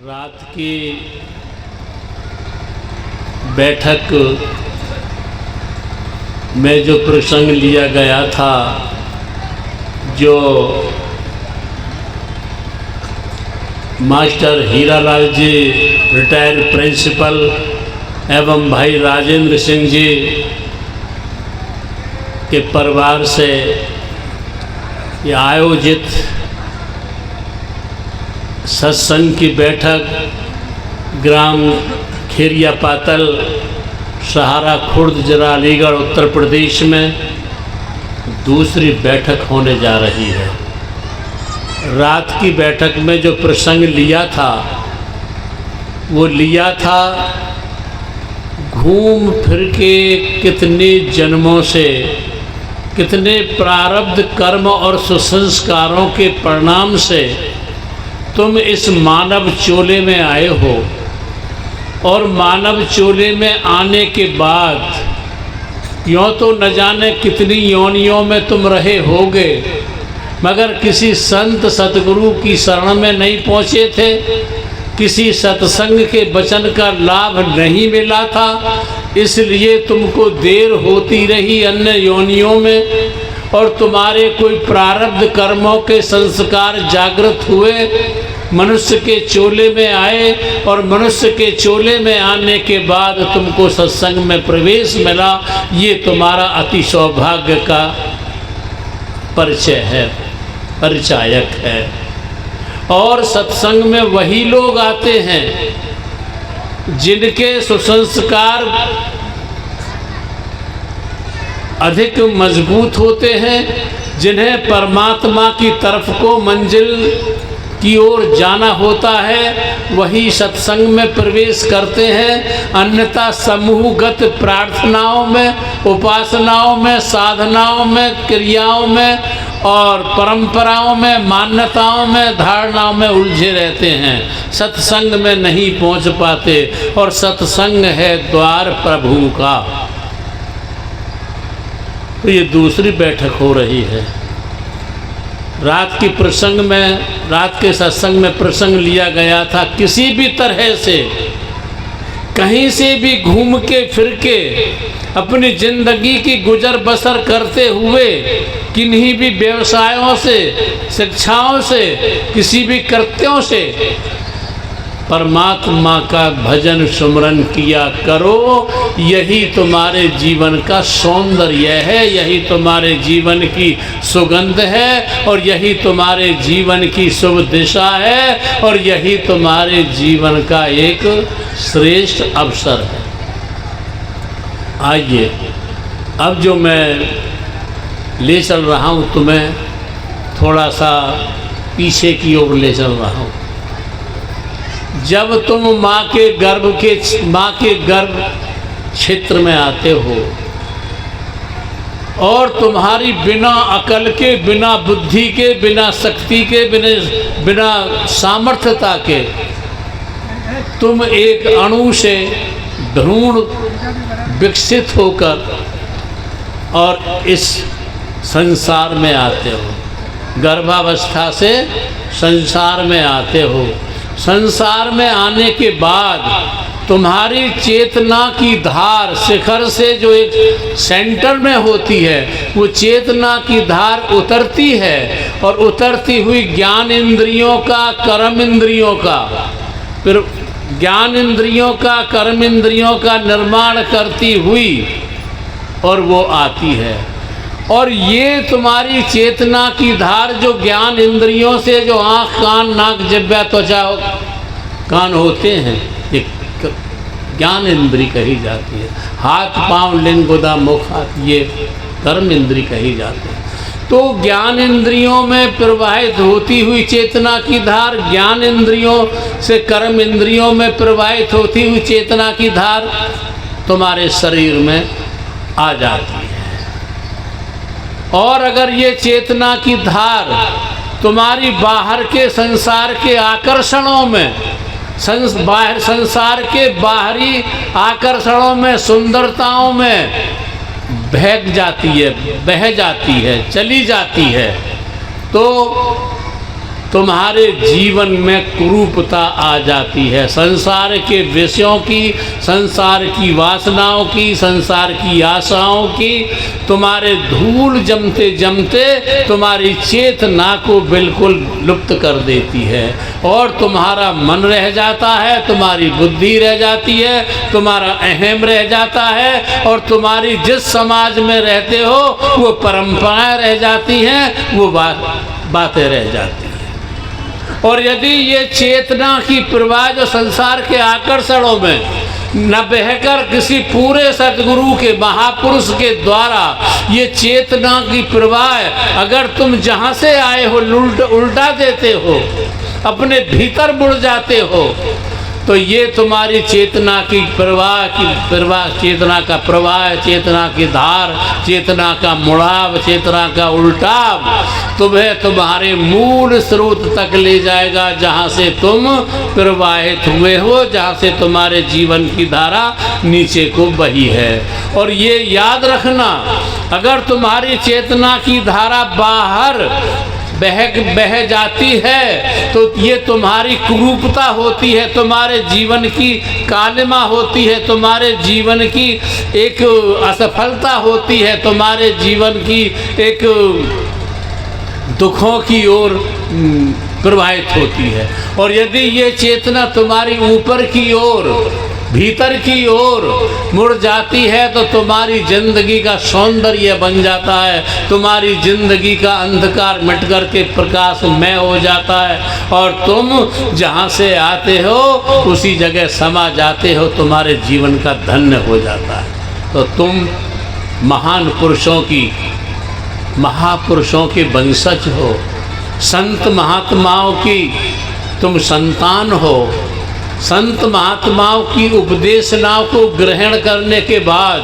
रात की बैठक में जो प्रसंग लिया गया था, जो मास्टर हीरालाल जी रिटायर्ड प्रिंसिपल एवं भाई राजेंद्र सिंह जी के परिवार से ये आयोजित सत्संग की बैठक ग्राम खेरिया पातल, सहारा खुर्द, जिला अलीगढ़, उत्तर प्रदेश में दूसरी बैठक होने जा रही है। रात की बैठक में जो प्रसंग लिया था वो लिया था घूम फिर के कितने जन्मों से, कितने प्रारब्ध कर्म और सुसंस्कारों के परिणाम से तुम इस मानव चोले में आए हो, और मानव चोले में आने के बाद यूँ तो न जाने कितनी योनियों में तुम रहे होगे, मगर किसी संत सतगुरु की शरण में नहीं पहुँचे थे, किसी सत्संग के वचन का लाभ नहीं मिला था, इसलिए तुमको देर होती रही अन्य योनियों में, और तुम्हारे कोई प्रारब्ध कर्मों के संस्कार जागृत हुए, मनुष्य के चोले में आए, और मनुष्य के चोले में आने के बाद तुमको सत्संग में प्रवेश मिला। ये तुम्हारा अति सौभाग्य का परिचय है, परिचायक है। और सत्संग में वही लोग आते हैं जिनके सुसंस्कार अधिक मजबूत होते हैं, जिन्हें परमात्मा की तरफ को मंजिल की ओर जाना होता है, वही सत्संग में प्रवेश करते हैं। अन्यथा समूहगत प्रार्थनाओं में, उपासनाओं में, साधनाओं में, क्रियाओं में और परंपराओं में, मान्यताओं में, धारणाओं में उलझे रहते हैं, सत्संग में नहीं पहुंच पाते। और सत्संग है द्वार प्रभु का। तो ये दूसरी बैठक हो रही है। रात की प्रसंग में, रात के सत्संग में प्रसंग लिया गया था, किसी भी तरह से कहीं से भी घूम के फिर के अपनी जिंदगी की गुजर बसर करते हुए, किन्हीं भी व्यवसायों से, शिक्षाओं से, किसी भी कृत्यों से परमात्मा का भजन सुमरन किया करो। यही तुम्हारे जीवन का सौंदर्य है, यही तुम्हारे जीवन की सुगंध है, और यही तुम्हारे जीवन की शुभ दिशा है, और यही तुम्हारे जीवन का एक श्रेष्ठ अवसर है। आइए, अब जो मैं ले चल रहा हूँ तुम्हें, थोड़ा सा पीछे की ओर ले चल रहा हूँ। जब तुम माँ के गर्भ क्षेत्र में आते हो, और तुम्हारी बिना अकल के, बिना बुद्धि के, बिना शक्ति के, बिना सामर्थ्यता के तुम एक अणु से भ्रूण विकसित होकर और इस संसार में आते हो। गर्भावस्था से संसार में आते हो। संसार में आने के बाद तुम्हारी चेतना की धार शिखर से जो एक सेंटर में होती है, वो चेतना की धार उतरती है, और उतरती हुई ज्ञान इंद्रियों का, कर्म इंद्रियों का, फिर ज्ञान इंद्रियों का, कर्म इंद्रियों का निर्माण करती हुई और वो आती है। और ये तुम्हारी चेतना की धार जो ज्ञान इंद्रियों से, जो आँख, कान, नाक, जिह्वा, त्वचा, कान होते हैं, ये ज्ञान इंद्री कही जाती है। हाथ, पांव, लिंग, गुदा, मुख, हाथ, ये कर्म इंद्री कही जाती है। तो ज्ञान इंद्रियों में प्रवाहित होती हुई चेतना की धार, ज्ञान इंद्रियों से कर्म इंद्रियों में प्रवाहित होती हुई चेतना की धार तुम्हारे शरीर में आ जाती है। और अगर ये चेतना की धार तुम्हारी बाहर के संसार के आकर्षणों में, संसार के बाहरी आकर्षणों में, सुंदरताओं में बह जाती है, चली जाती है, तो तुम्हारे जीवन में कुरूपता आ जाती है। संसार के विषयों की, संसार की वासनाओं की, संसार की आशाओं की तुम्हारे धूल जमते जमते तुम्हारी चेतना को बिल्कुल लुप्त कर देती है और तुम्हारा मन रह जाता है, तुम्हारी बुद्धि रह जाती है, तुम्हारा अहम रह जाता है और तुम्हारी जिस समाज में रहते हो वो परंपराएं रह जाती हैं, वो बातें रह जाती हैं। और यदि ये चेतना की प्रवाह जो संसार के आकर्षणों में न बहकर किसी पूरे सतगुरु के, महापुरुष के द्वारा ये चेतना की प्रवाह अगर तुम जहाँ से आए हो उल्टा देते हो, अपने भीतर मुड़ जाते हो, तो ये तुम्हारी चेतना की प्रवाह, चेतना का प्रवाह, चेतना की धार, चेतना का मुड़ाव, चेतना का उल्टाव तुम्हें तुम्हारे मूल स्रोत तक ले जाएगा, जहाँ से तुम प्रवाहित हुए हो, जहाँ से तुम्हारे जीवन की धारा नीचे को बही है। और ये याद रखना, अगर तुम्हारी चेतना की धारा बाहर बह जाती है तो ये तुम्हारी कुरूपता होती है, तुम्हारे जीवन की कालिमा होती है, तुम्हारे जीवन की एक असफलता होती है, तुम्हारे जीवन की एक दुखों की ओर प्रवाहित होती है। और यदि ये चेतना तुम्हारी ऊपर की ओर, भीतर की ओर मुड़ जाती है तो तुम्हारी जिंदगी का सौंदर्य बन जाता है, तुम्हारी जिंदगी का अंधकार मिट कर के प्रकाशमय हो जाता है और तुम जहाँ से आते हो उसी जगह समा जाते हो, तुम्हारे जीवन का धन्य हो जाता है। तो तुम महान पुरुषों की, महापुरुषों के वंशज हो, संत महात्माओं की तुम संतान हो। संत महात्माओं की उपदेशनाओं को ग्रहण करने के बाद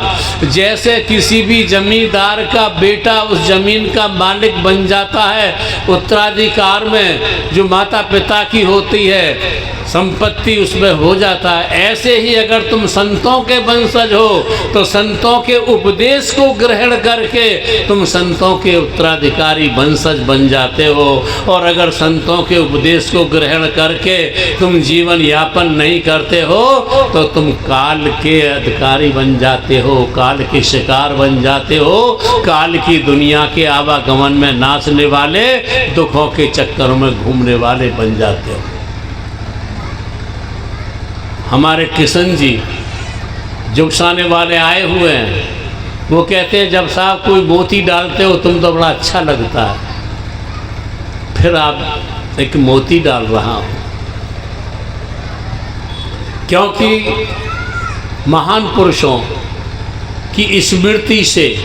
जैसे किसी भी जमींदार का बेटा उस जमीन का मालिक बन जाता है, उत्तराधिकार में जो माता पिता की होती है संपत्ति उसमें हो जाता है, ऐसे ही अगर तुम संतों के वंशज हो तो संतों के उपदेश को ग्रहण करके तुम संतों के उत्तराधिकारी वंशज बन जाते हो। और अगर संतों के उपदेश को ग्रहण करके तुम जीवन यापन नहीं करते हो तो तुम काल के अधिकारी बन जाते हो, काल के शिकार बन जाते हो, काल की दुनिया के आवागमन में नाचने वाले, दुखों के चक्करों में घूमने वाले बन जाते हो। हमारे किशन जी जुगसाने वाले आए हुए हैं, वो कहते हैं जब साहब कोई मोती डालते हो तुम तो बड़ा अच्छा लगता है, फिर आप एक मोती डाल रहा हूँ, क्योंकि महान पुरुषों की स्मृति से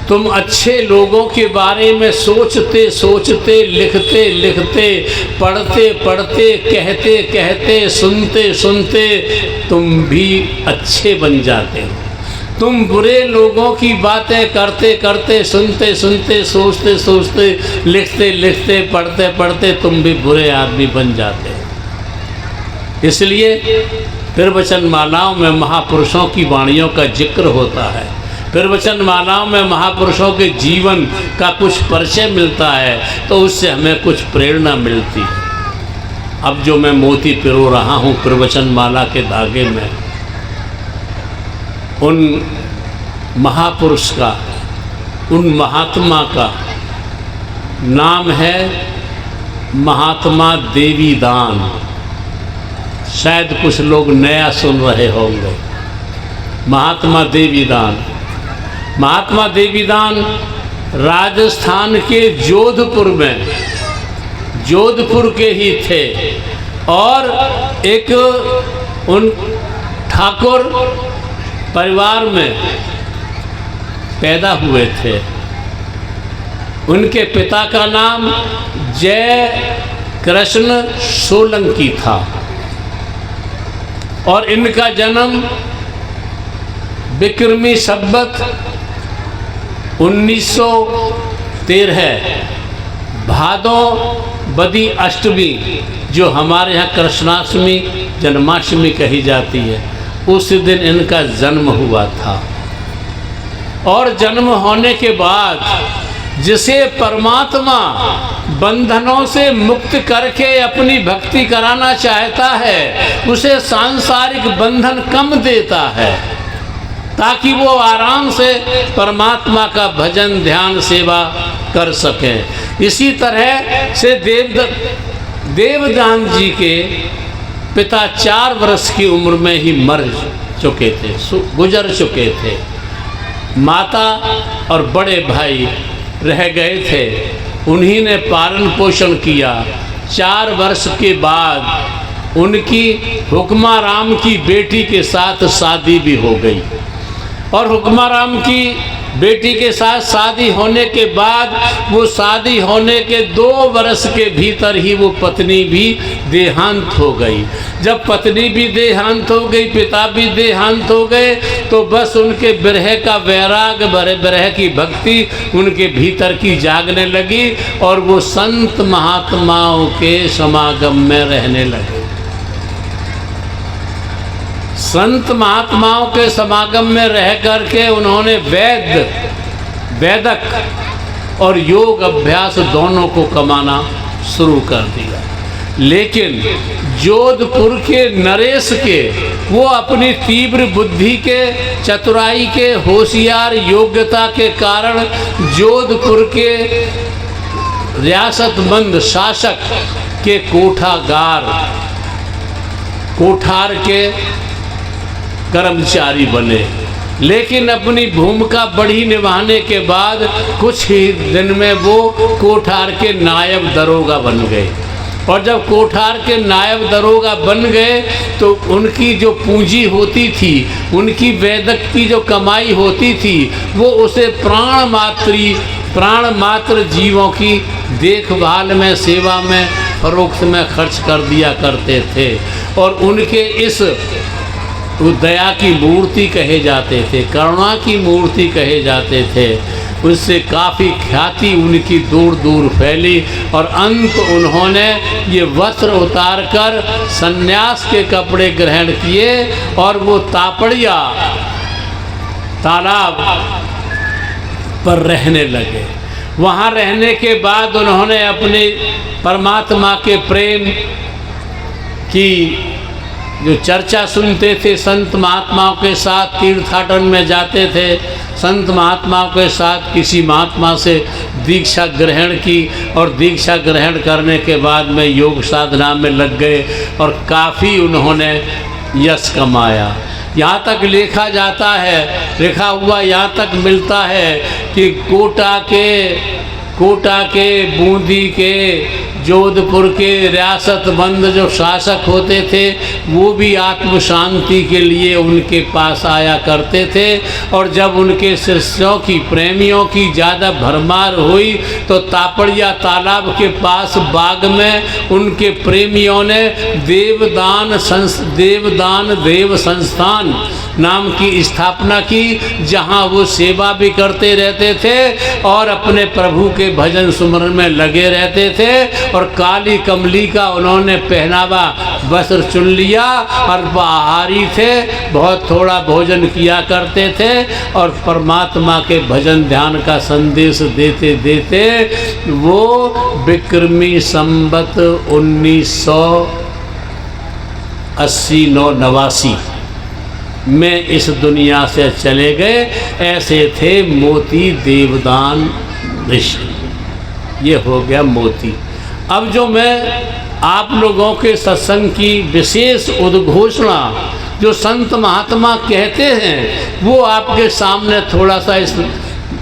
तुम अच्छे लोगों के बारे में सोचते सोचते, लिखते लिखते, पढ़ते पढ़ते, कहते कहते, सुनते सुनते तुम भी अच्छे बन जाते हो। तुम बुरे लोगों की बातें करते करते, सुनते सुनते, सोचते सोचते, लिखते लिखते, पढ़ते पढ़ते तुम भी बुरे आदमी बन जाते हो। इसलिए प्रवचन मालाओं में महापुरुषों की वाणियों का जिक्र होता है, प्रवचन मालाओं में महापुरुषों के जीवन का कुछ परिचय मिलता है तो उससे हमें कुछ प्रेरणा मिलती है। अब जो मैं मोती पिरो रहा हूँ प्रवचन माला के धागे में, उन महापुरुष का, उन महात्मा का नाम है महात्मा देवीदान। शायद कुछ लोग नया सुन रहे होंगे। महात्मा देवीदान, महात्मा देवीदान राजस्थान के जोधपुर में, जोधपुर के ही थे और एक उन ठाकुर परिवार में पैदा हुए थे। उनके पिता का नाम जय कृष्ण सोलंकी था और इनका जन्म विक्रमी संवत 1913 भादो बदी अष्टमी, जो हमारे यहाँ कृष्णाष्टमी जन्माष्टमी कही जाती है, उस दिन इनका जन्म हुआ था। और जन्म होने के बाद जिसे परमात्मा बंधनों से मुक्त करके अपनी भक्ति कराना चाहता है, उसे सांसारिक बंधन कम देता है ताकि वो आराम से परमात्मा का भजन ध्यान सेवा कर सके। इसी तरह से देवदान जी के पिता 4 वर्ष की उम्र में ही मर चुके थे, गुजर चुके थे। माता और बड़े भाई रह गए थे, उन्हीं ने पालन पोषण किया। 4 वर्ष के बाद उनकी हुक्माराम की बेटी के साथ शादी भी हो गई और हुक्माराम की बेटी के साथ शादी होने के बाद वो शादी होने के 2 वर्ष के भीतर ही वो पत्नी भी देहांत हो गई। जब पत्नी भी देहांत हो गई, पिता भी देहांत हो गए, तो बस उनके विरह का वैराग, विरह की भक्ति उनके भीतर की जागने लगी और वो संत महात्माओं के समागम में रहने लगे। संत महात्माओं के समागम में रह करके उन्होंने वैदक और योग अभ्यास दोनों को कमाना शुरू कर दिया। लेकिन जोधपुर के नरेश के वो अपनी तीव्र बुद्धि के, चतुराई के, होशियार योग्यता के कारण जोधपुर के रियासतमंद शासक के कोठार के कर्मचारी बने। लेकिन अपनी भूमिका बढ़ी निभाने के बाद कुछ ही दिन में वो कोठार के नायब दरोगा बन गए। और जब कोठार के नायब दरोगा बन गए तो उनकी जो पूंजी होती थी, उनकी वैदक की जो कमाई होती थी, वो उसे प्राण मात्र जीवों की देखभाल में, सेवा में, फरोख्त में खर्च कर दिया करते थे। और उनके इस वो दया की मूर्ति कहे जाते थे, करुणा की मूर्ति कहे जाते थे। उससे काफ़ी ख्याति उनकी दूर दूर फैली और अंत उन्होंने ये वस्त्र उतारकर सन्यास के कपड़े ग्रहण किए और वो तापड़िया तालाब पर रहने लगे। वहाँ रहने के बाद उन्होंने अपने परमात्मा के प्रेम की जो चर्चा सुनते थे, संत महात्माओं के साथ तीर्थाटन में जाते थे, संत महात्माओं के साथ किसी महात्मा से दीक्षा ग्रहण की और दीक्षा ग्रहण करने के बाद में योग साधना में लग गए और काफ़ी उन्होंने यश कमाया। यहाँ तक लिखा हुआ यहाँ तक मिलता है कि कोटा के बूंदी के जोधपुर के रियासतमंद जो शासक होते थे वो भी आत्म शांति के लिए उनके पास आया करते थे। और जब उनके शिष्यों की, प्रेमियों की ज़्यादा भरमार हुई तो तापड़िया तालाब के पास बाग में उनके प्रेमियों ने देव संस्थान नाम की स्थापना की, जहां वो सेवा भी करते रहते थे और अपने प्रभु के भजन सुमरन में लगे रहते थे। और काली कमली का उन्होंने पहनावा वस्त्र चुन लिया और आहारी थे, बहुत थोड़ा भोजन किया करते थे और परमात्मा के भजन ध्यान का संदेश देते देते वो विक्रमी संवत 1989 में इस दुनिया से चले गए। ऐसे थे मोती देवदान ऋषि। ये हो गया मोती। अब जो मैं आप लोगों के सत्संग की विशेष उद्घोषणा जो संत महात्मा कहते हैं वो आपके सामने थोड़ा सा इस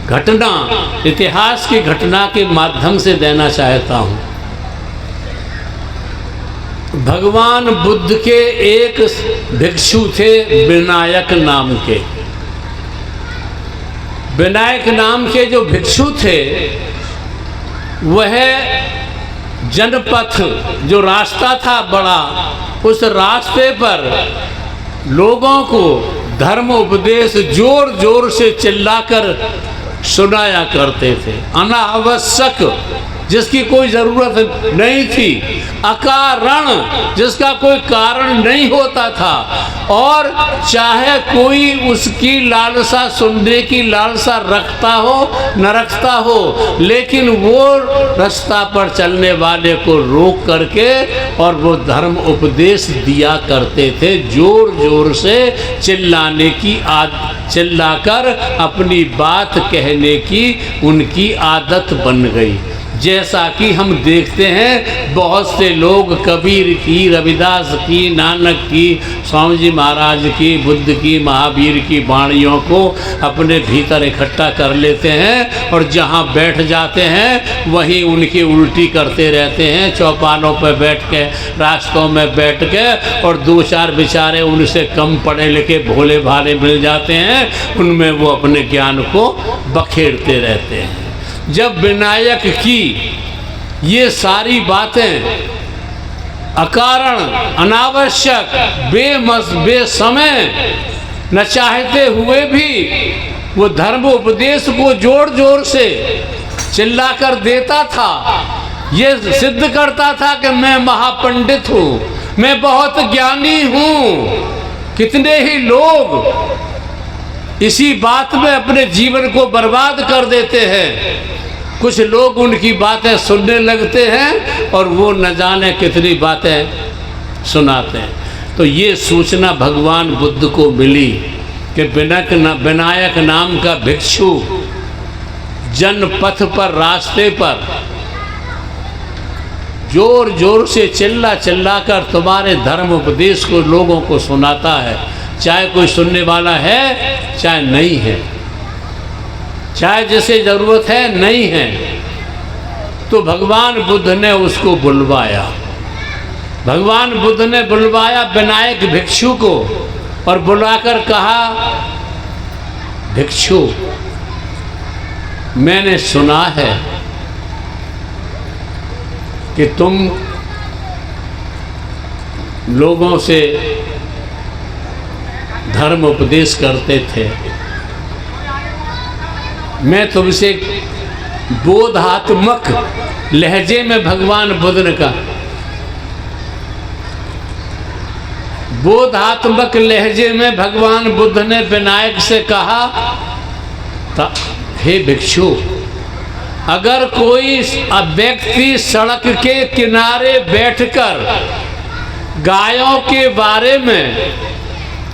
घटना, इतिहास की घटना के माध्यम से देना चाहता हूँ। भगवान बुद्ध के एक भिक्षु थे विनायक नाम के। विनायक नाम के जो भिक्षु थे वह जनपथ जो रास्ता था बड़ा, उस रास्ते पर लोगों को धर्म उपदेश जोर जोर से चिल्लाकर सुनाया करते थे। अनावश्यक जिसकी कोई ज़रूरत नहीं थी, अकारण जिसका कोई कारण नहीं होता था, और चाहे कोई उसकी लालसा सुनने की लालसा रखता हो न रखता हो, लेकिन वो रास्ता पर चलने वाले को रोक करके और वो धर्म उपदेश दिया करते थे। जोर जोर से चिल्लाकर अपनी बात कहने की उनकी आदत बन गई। जैसा कि हम देखते हैं बहुत से लोग कबीर की, रविदास की, नानक की, स्वामी जी महाराज की, बुद्ध की, महावीर की वाणियों को अपने भीतर इकट्ठा कर लेते हैं और जहाँ बैठ जाते हैं वहीं उनकी उल्टी करते रहते हैं, चौपालों पर बैठ के, रास्तों में बैठ के, और दो चार बेचारे उनसे कम पढ़े लिखे भोले भाले मिल जाते हैं, उनमें वो अपने ज्ञान को बखेरते रहते हैं। जब विनायक की ये सारी बातें अकारण, अनावश्यक, बेसमय न चाहते हुए भी वो धर्म उपदेश को जोर जोर से चिल्लाकर देता था, ये सिद्ध करता था कि मैं महापंडित हूँ, मैं बहुत ज्ञानी हूँ। कितने ही लोग इसी बात में अपने जीवन को बर्बाद कर देते हैं। कुछ लोग उनकी बातें सुनने लगते हैं और वो न जाने कितनी बातें सुनाते हैं। तो ये सूचना भगवान बुद्ध को मिली कि विनायक नाम का भिक्षु जनपथ पर, रास्ते पर जोर जोर से चिल्ला कर तुम्हारे धर्म उपदेश को लोगों को सुनाता है, चाहे कोई सुनने वाला है चाहे नहीं है, चाहे जिसे ज़रूरत है नहीं है। तो भगवान बुद्ध ने उसको बुलवाया। भगवान बुद्ध ने बुलवाया विनायक भिक्षु को और बुलाकर कहा, भिक्षु, मैंने सुना है कि तुम लोगों से धर्म उपदेश करते थे। मैं तुमसे बोधात्मक लहजे में, भगवान बुद्ध ने कहा, बोधात्मक लहजे में भगवान बुद्ध ने विनायक से कहा, हे भिक्षु, अगर कोई व्यक्ति सड़क के किनारे बैठकर गायों के बारे में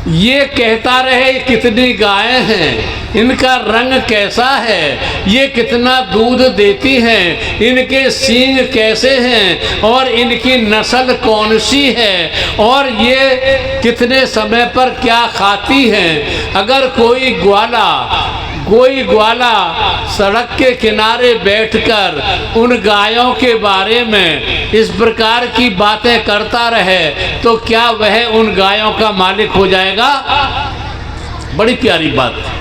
ये कहता रहे कितनी गायें हैं, इनका रंग कैसा है, ये कितना दूध देती हैं, इनके सींग कैसे हैं और इनकी नस्ल कौन सी है और ये कितने समय पर क्या खाती हैं, अगर कोई ग्वाला सड़क के किनारे बैठकर उन गायों के बारे में इस प्रकार की बातें करता रहे तो क्या वह उन गायों का मालिक हो जाएगा? बड़ी प्यारी बात है।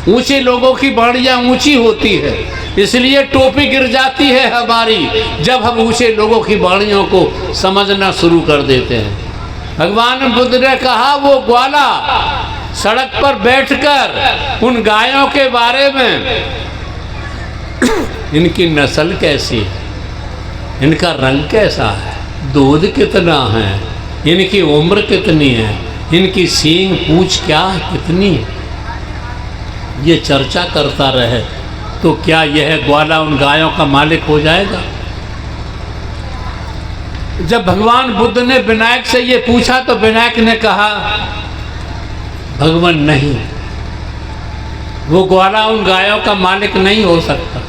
ऊंचे लोगों की बाणियाँ ऊंची होती है, इसलिए टोपी गिर जाती है हमारी जब हम ऊंचे लोगों की बाणियों को समझना शुरू कर देते हैं। भगवान बुद्ध ने कहा, वो ग्वाला सड़क पर बैठकर उन गायों के बारे में इनकी नस्ल कैसी है, इनका रंग कैसा है, दूध कितना है, इनकी उम्र कितनी है, इनकी सींग पूंछ क्या कितनी है, ये चर्चा करता रहे तो क्या यह ग्वाला उन गायों का मालिक हो जाएगा? जब भगवान बुद्ध ने विनायक से ये पूछा तो विनायक ने कहा, भगवान नहीं, वो ग्वाला उन गायों का मालिक नहीं हो सकता।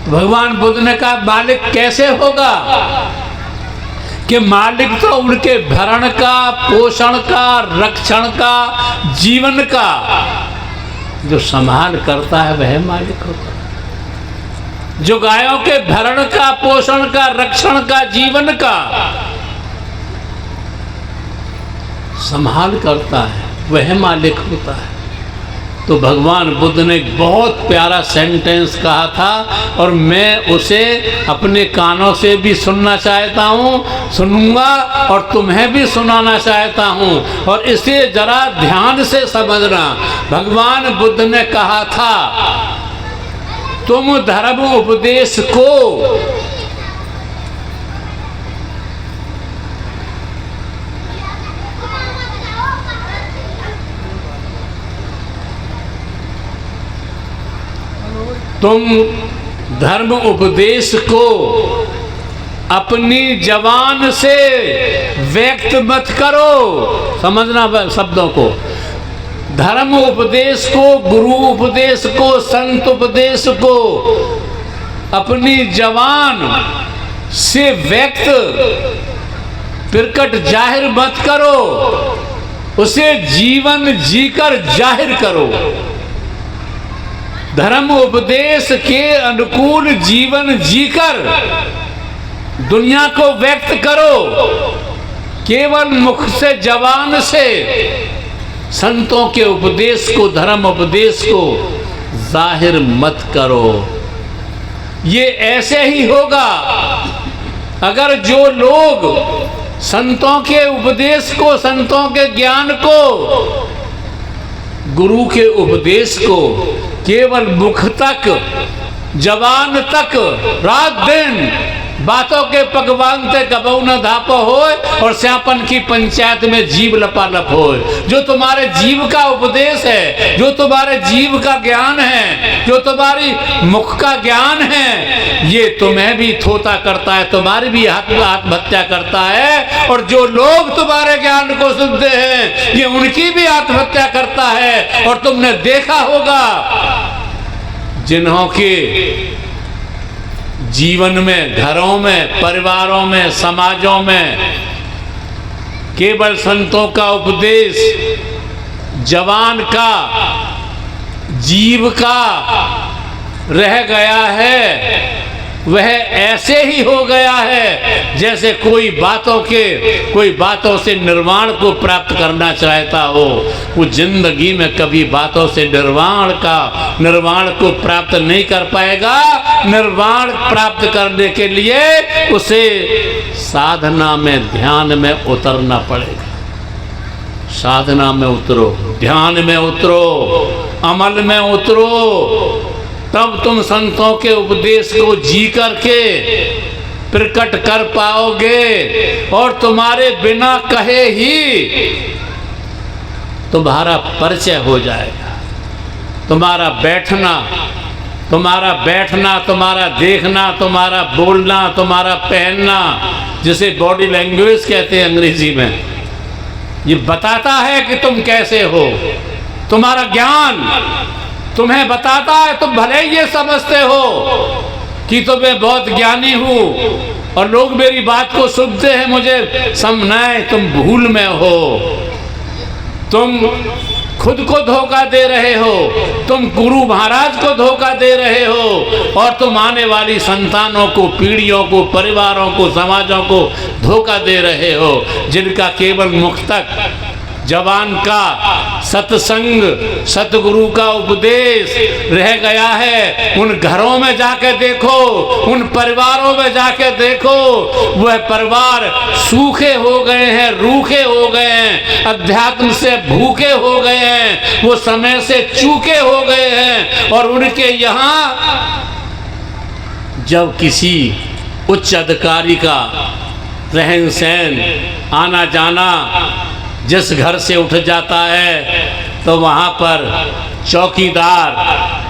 तो भगवान बुद्ध ने कहा, मालिक कैसे होगा? कि मालिक तो उनके भरण का, पोषण का, रक्षण का, जीवन का जो संभाल करता है वह मालिक होता है। जो गायों के भरण का, पोषण का, रक्षण का, जीवन का संभाल करता है वह मालिक होता है। तो भगवान बुद्ध ने एक बहुत प्यारा सेंटेंस कहा था और मैं उसे अपने कानों से भी सुनना चाहता हूँ, सुनूंगा और तुम्हें भी सुनाना चाहता हूँ और इसे जरा ध्यान से समझना। भगवान बुद्ध ने कहा था तुम धर्म उपदेश को अपनी जबान से व्यक्त मत करो। समझना शब्दों को। धर्म उपदेश को, गुरु उपदेश को, संत उपदेश को अपनी जबान से व्यक्त प्रकट जाहिर मत करो, उसे जीवन जीकर जाहिर करो। धर्म उपदेश के अनुकूल जीवन जीकर दुनिया को व्यक्त करो। केवल मुख से, जबान से संतों के उपदेश को, धर्म उपदेश को जाहिर मत करो। ये ऐसे ही होगा अगर जो लोग संतों के उपदेश को, संतों के ज्ञान को, गुरु के उपदेश को केवल मुख तक, जबान तक, रात दिन बातों के पकवान ते कबऊ न धापो होए और स्यापन की पंचायत में जीव लपालप होए। जो तुम्हारे जीव का उपदेश है, जो तुम्हारे जीव का ज्ञान है, जो तुम्हारी मुख का ज्ञान है, ये तुम्हें भी थोता करता है, तुम्हारी भी आत्महत्या करता है। और जो लोग तुम्हारे ज्ञान को सुनते हैं, ये उनकी भी आत्महत्या करता है। और तुमने देखा होगा जिन्हों के जीवन में, घरों में, परिवारों में, समाजों में केवल संतों का उपदेश, जवान का, जीव का रह गया है, वह ऐसे ही हो गया है जैसे कोई बातों से निर्वाण को प्राप्त करना चाहता हो। वो जिंदगी में कभी बातों से निर्वाण को प्राप्त नहीं कर पाएगा। निर्वाण प्राप्त करने के लिए उसे साधना में, ध्यान में उतरना पड़ेगा। साधना में उतरो, ध्यान में उतरो, अमल में उतरो, तब तुम संतों के उपदेश को जी करके प्रकट कर पाओगे। और तुम्हारे बिना कहे ही तुम्हारा परिचय हो जाएगा। तुम्हारा बैठना, तुम्हारा देखना, तुम्हारा बोलना, तुम्हारा पहनना, जिसे बॉडी लैंग्वेज कहते हैं अंग्रेजी में, ये बताता है कि तुम कैसे हो। तुम्हारा ज्ञान तुम्हें बताता है। तुम भले ही ये समझते हो कि तुम्हें बहुत ज्ञानी हूँ और लोग मेरी बात को सुनते हैं, मुझे समझाएं, तुम भूल में हो। तुम खुद को धोखा दे रहे हो, तुम गुरु महाराज को धोखा दे रहे हो और तुम आने वाली संतानों को, पीढ़ियों को, परिवारों को, समाजों को धोखा दे रहे हो, जिनका केवल मुख तक, जवान का सत्संग, सतगुरु का उपदेश रह गया है। उन घरों में जाके देखो, उन परिवारों में जाके देखो, वह परिवार सूखे हो गए हैं, रूखे हो गए हैं, अध्यात्म से भूखे हो गए हैं, वो समय से चूके हो गए हैं। और उनके यहाँ जब किसी उच्च अधिकारी का रहन सहन, आना जाना जिस घर से उठ जाता है, तो वहाँ पर चौकीदार,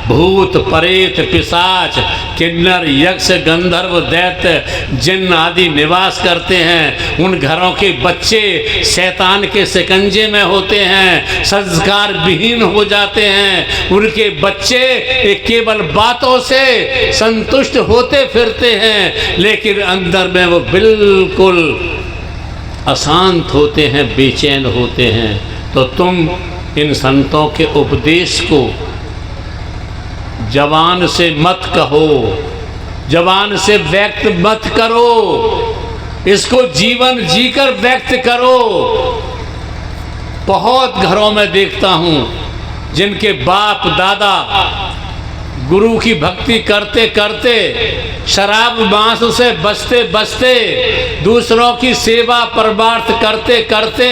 भूत, प्रेत, पिशाच, किन्नर, यक्ष, गंधर्व, दैत्य, जिन्न आदि निवास करते हैं। उन घरों के बच्चे शैतान के शिकंजे में होते हैं, संस्कार विहीन हो जाते हैं। उनके बच्चे केवल बातों से संतुष्ट होते फिरते हैं, लेकिन अंदर में वो बिल्कुल अशांत होते हैं, बेचैन होते हैं। तो तुम इन संतों के उपदेश को जबान से मत कहो, जबान से व्यक्त मत करो, इसको जीवन जीकर व्यक्त करो। बहुत घरों में देखता हूँ जिनके बाप दादा गुरु की भक्ति करते करते, शराब मांस से बचते बचते, दूसरों की सेवा परमार्थ करते करते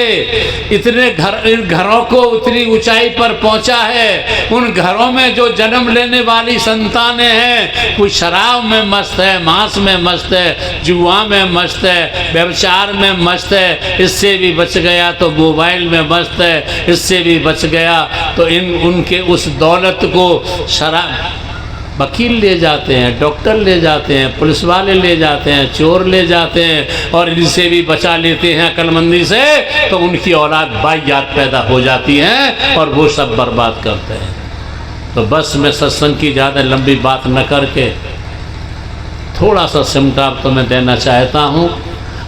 इतने इन घरों को उतनी ऊंचाई पर पहुंचा है। उन घरों में जो जन्म लेने वाली संतानें हैं, कोई शराब में मस्त है, मांस में मस्त है, जुआ में मस्त है, व्यभिचार में मस्त है, इससे भी बच गया तो मोबाइल में मस्त है, इससे भी बच गया तो उनके उस दौलत को शराब वकील ले जाते हैं, डॉक्टर ले जाते हैं, पुलिस वाले ले जाते हैं, चोर ले जाते हैं, और इनसे भी बचा लेते हैं अक्लमंदी से, तो उनकी औलाद बाइयात पैदा हो जाती है और वो सब बर्बाद करते हैं। तो बस मैं सत्संग की ज़्यादा लंबी बात न करके थोड़ा सा सिमटा तो मैं देना चाहता हूँ।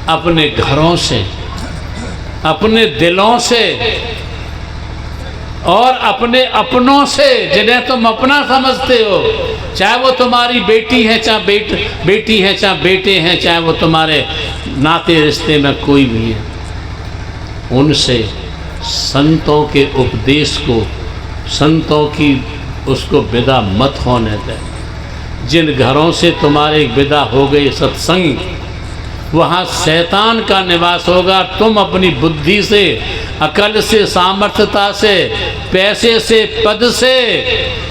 अपने घरों से, अपने दिलों से और अपने अपनों से, जिन्हें तुम अपना समझते हो, चाहे वो तुम्हारी बेटी है, चाहे बेटी है, चाहे बेटे हैं, चाहे वो तुम्हारे नाते रिश्ते में कोई भी है, उनसे संतों के उपदेश को, संतों की उसको विदा मत होने दें। जिन घरों से तुम्हारे विदा हो गई सत्संग, वहाँ शैतान का निवास होगा। तुम अपनी बुद्धि से, अकल से, सामर्थ्यता से, पैसे से, पद से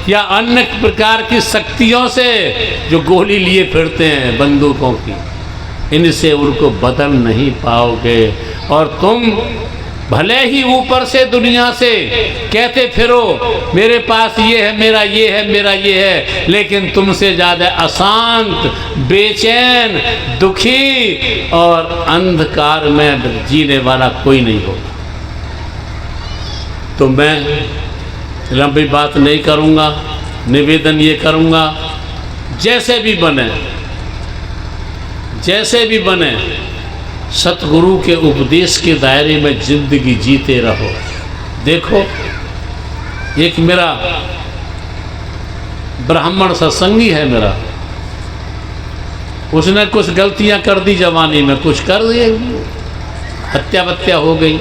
या अन्य प्रकार की शक्तियों से जो गोली लिए फिरते हैं बंदूकों की, इनसे उनको बदल नहीं पाओगे। और तुम भले ही ऊपर से दुनिया से कहते फिरो मेरे पास ये है, मेरा ये है, मेरा ये है, लेकिन तुमसे ज़्यादा अशांत, बेचैन, दुखी और अंधकार में जीने वाला कोई नहीं होगा। तो मैं लंबी बात नहीं करूँगा, निवेदन ये करूँगा, जैसे भी बने, जैसे भी बने, सतगुरु के उपदेश के दायरे में जिंदगी जीते रहो। देखो, एक मेरा ब्राह्मण सत्संगी है मेरा, उसने कुछ गलतियां कर दी जवानी में, कुछ कर दिए, हत्या वत्या हो गई।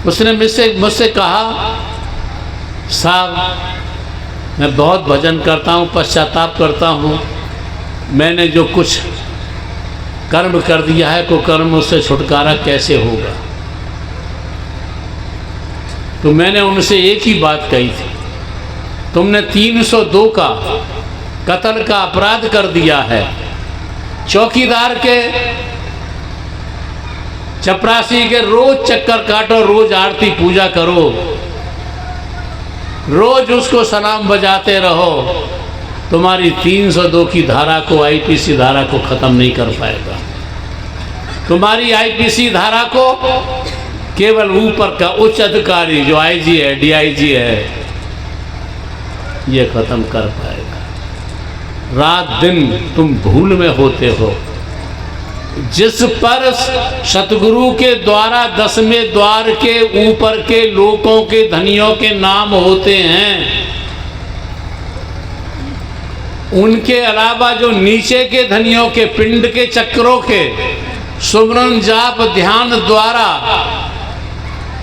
उसने मुझसे कहा, साहब मैं बहुत भजन करता हूँ, पश्चाताप करता हूँ, मैंने जो कुछ कर्म कर दिया है, को कर्म उससे छुटकारा कैसे होगा। तो मैंने उनसे एक ही बात कही थी, तुमने 302 का कत्ल का अपराध कर दिया है, चौकीदार के, चपरासी के रोज चक्कर काटो, रोज आरती पूजा करो, रोज उसको सलाम बजाते रहो, तुम्हारी 302 की धारा को, आईपीसी धारा को ख़त्म नहीं कर पाएगा। तुम्हारी आईपीसी धारा को केवल ऊपर का उच्च अधिकारी जो आईजी है, डीआईजी है, ये ख़त्म कर पाएगा। रात दिन तुम भूल में होते हो। जिस पर सतगुरु के द्वारा 10वें द्वार के ऊपर के लोगों के, धनियों के नाम होते हैं, उनके अलावा जो नीचे के धनियों के, पिंड के चक्रों के सुमरन जाप ध्यान द्वारा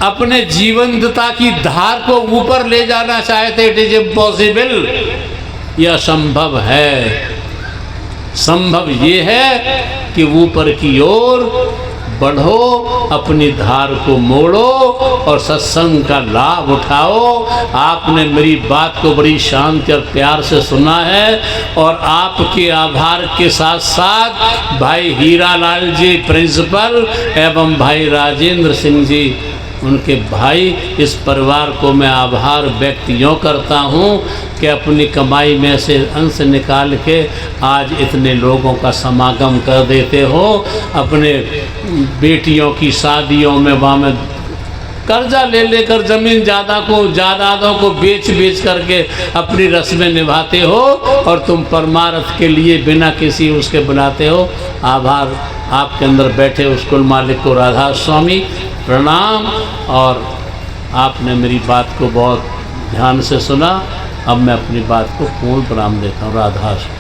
अपने जीवंतता की धार को ऊपर ले जाना चाहते, इट इज इम्पॉसिबल, यह असंभव है। संभव ये है कि ऊपर की ओर बढ़ो, अपनी धार को मोड़ो और सत्संग का लाभ उठाओ। आपने मेरी बात को बड़ी शांति और प्यार से सुना है, और आपके आभार के साथ साथ भाई हीरालाल जी प्रिंसिपल एवं भाई राजेंद्र सिंह जी, उनके भाई, इस परिवार को मैं आभार व्यक्त यूँ करता हूँ कि अपनी कमाई में से अंश निकाल के आज इतने लोगों का समागम कर देते हो। अपने बेटियों की शादियों में वहाँ में कर्जा ले लेकर जमीन जायदादों को बेच करके अपनी रस्में निभाते हो, और तुम परमार्थ के लिए बिना किसी उसके बुलाते हो। आभार आपके अंदर बैठे उस कुल मालिक को, राधा स्वामी प्रणाम। और आपने मेरी बात को बहुत ध्यान से सुना, अब मैं अपनी बात को पूर्ण प्रणाम देता हूँ। राधा स्वामी।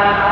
है